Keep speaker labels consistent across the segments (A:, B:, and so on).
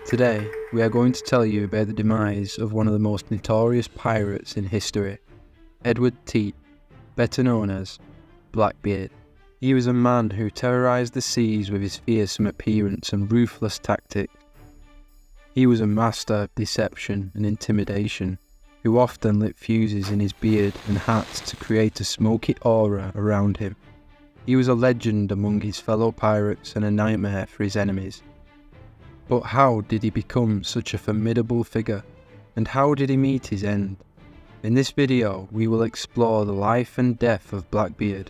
A: Today, we are going to tell you about the demise of one of the most notorious pirates in history, Edward Teat, better known as Blackbeard. He was a man who terrorized the seas with his fearsome appearance and ruthless tactics. He was a master of deception and intimidation, who often lit fuses in his beard and hat to create a smoky aura around him. He was a legend among his fellow pirates and a nightmare for his enemies. But how did he become such a formidable figure, and how did he meet his end? In this video, we will explore the life and death of Blackbeard,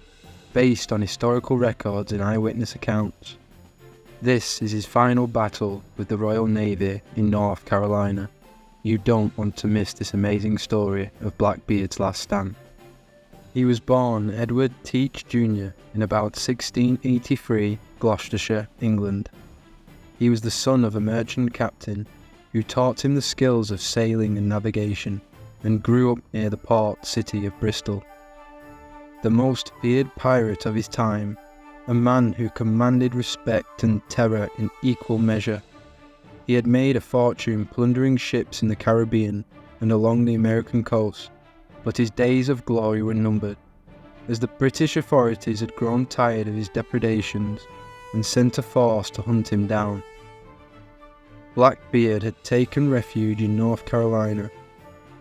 A: based on historical records and eyewitness accounts. This is his final battle with the Royal Navy in North Carolina. You don't want to miss this amazing story of Blackbeard's last stand. He was born Edward Teach Jr. in about 1683, Gloucestershire, England. He was the son of a merchant captain who taught him the skills of sailing and navigation, and grew up near the port city of Bristol. The most feared pirate of his time, a man who commanded respect and terror in equal measure. He had made a fortune plundering ships in the Caribbean and along the American coast, but his days of glory were numbered, as the British authorities had grown tired of his depredations and sent a force to hunt him down. Blackbeard had taken refuge in North Carolina,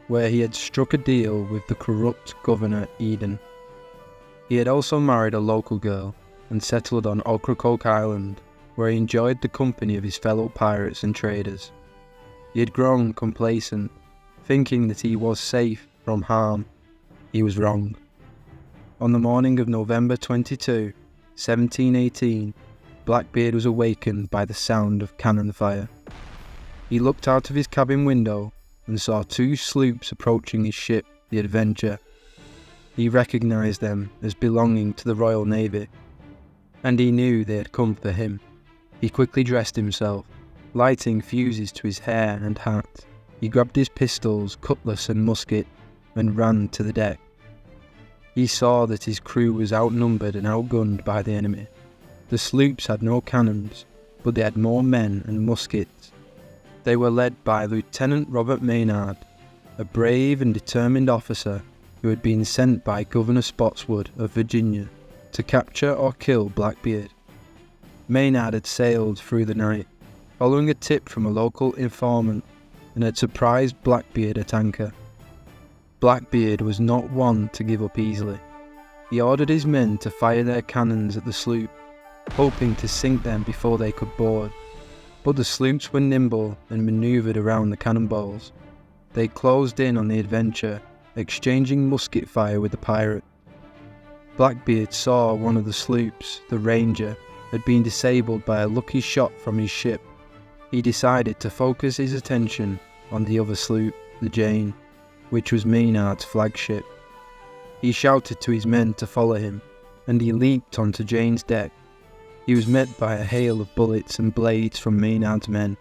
A: where he had struck a deal with the corrupt Governor Eden. He had also married a local girl and settled on Ocracoke Island, where he enjoyed the company of his fellow pirates and traders. He had grown complacent, thinking that he was safe from harm. He was wrong. On the morning of November 22, 1718, Blackbeard was awakened by the sound of cannon fire. He looked out of his cabin window and saw two sloops approaching his ship, the Adventure. He recognised them as belonging to the Royal Navy, and he knew they had come for him. He quickly dressed himself, lighting fuses to his hair and hat. He grabbed his pistols, cutlass and musket, and ran to the deck. He saw that his crew was outnumbered and outgunned by the enemy. The sloops had no cannons, but they had more men and muskets. They were led by Lieutenant Robert Maynard, a brave and determined officer who had been sent by Governor Spotswood of Virginia to capture or kill Blackbeard. Maynard had sailed through the night, following a tip from a local informant, and had surprised Blackbeard at anchor. Blackbeard was not one to give up easily. He ordered his men to fire their cannons at the sloop, hoping to sink them before they could board. But the sloops were nimble and manoeuvred around the cannonballs. They closed in on the Adventure, exchanging musket fire with the pirate. Blackbeard saw one of the sloops, the Ranger, had been disabled by a lucky shot from his ship. He decided to focus his attention on the other sloop, the Jane, which was Maynard's flagship. He shouted to his men to follow him, and he leaped onto Jane's deck. He was met by a hail of bullets and blades from Maynard's men,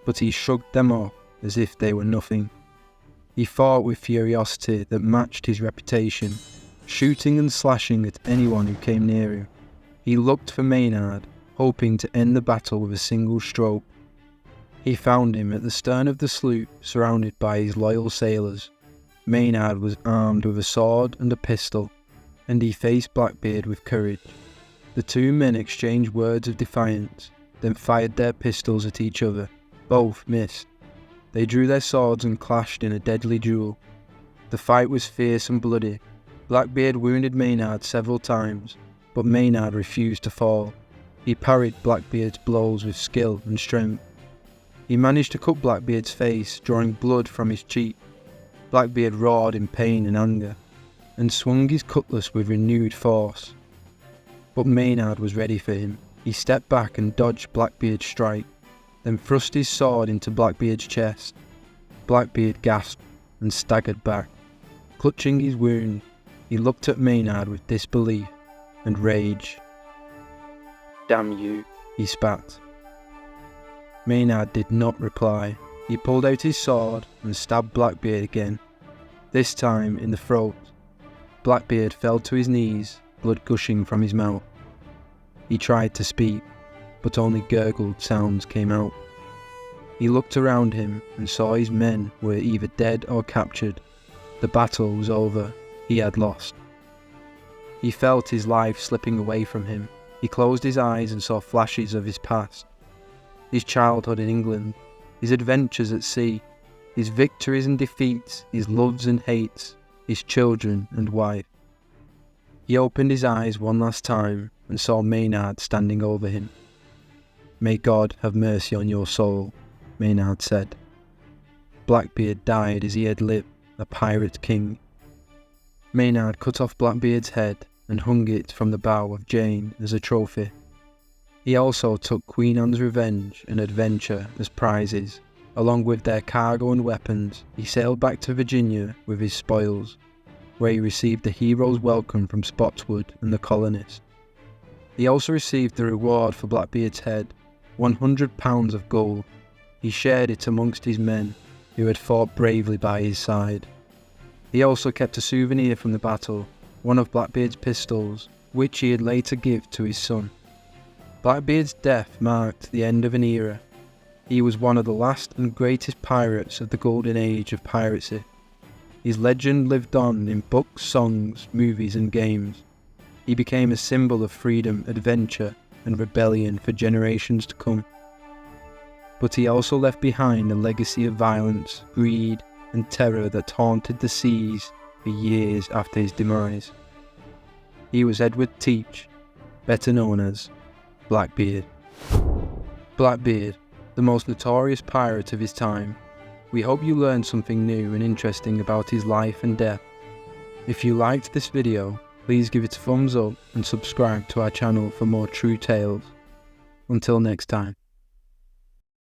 A: but he shrugged them off as if they were nothing. He fought with furiosity that matched his reputation, shooting and slashing at anyone who came near him. He looked for Maynard, hoping to end the battle with a single stroke. He found him at the stern of the sloop, surrounded by his loyal sailors. Maynard was armed with a sword and a pistol, and he faced Blackbeard with courage. The two men exchanged words of defiance, then fired their pistols at each other. Both missed. They drew their swords and clashed in a deadly duel. The fight was fierce and bloody. Blackbeard wounded Maynard several times, but Maynard refused to fall. He parried Blackbeard's blows with skill and strength. He managed to cut Blackbeard's face, drawing blood from his cheek. Blackbeard roared in pain and anger, and swung his cutlass with renewed force. But Maynard was ready for him. He stepped back and dodged Blackbeard's strike, then thrust his sword into Blackbeard's chest. Blackbeard gasped and staggered back. Clutching his wound, he looked at Maynard with disbelief and rage. "Damn you," he spat. Maynard did not reply. He pulled out his sword and stabbed Blackbeard again, this time in the throat. Blackbeard fell to his knees, blood gushing from his mouth. He tried to speak, but only gurgled sounds came out. He looked around him and saw his men were either dead or captured. The battle was over. He had lost. He felt his life slipping away from him. He closed his eyes and saw flashes of his past. His childhood in England, his adventures at sea, his victories and defeats, his loves and hates, his children and wife. He opened his eyes one last time and saw Maynard standing over him. "May God have mercy on your soul," Maynard said. Blackbeard died as he had lived, a pirate king. Maynard cut off Blackbeard's head and hung it from the bow of Jane as a trophy. He also took Queen Anne's Revenge and Adventure as prizes. Along with their cargo and weapons, he sailed back to Virginia with his spoils, where he received the hero's welcome from Spotswood and the colonists. He also received the reward for Blackbeard's head, 100 pounds of gold. He shared it amongst his men, who had fought bravely by his side. He also kept a souvenir from the battle, one of Blackbeard's pistols, which he had later given to his son. Blackbeard's death marked the end of an era. He was one of the last and greatest pirates of the golden age of piracy. His legend lived on in books, songs, movies and games. He became a symbol of freedom, adventure and rebellion for generations to come. But he also left behind a legacy of violence, greed and terror that haunted the seas for years after his demise. He was Edward Teach, better known as Blackbeard. Blackbeard, the most notorious pirate of his time. We hope you learned something new and interesting about his life and death. If you liked this video, please give it a thumbs up and subscribe to our channel for more true tales. Until next time.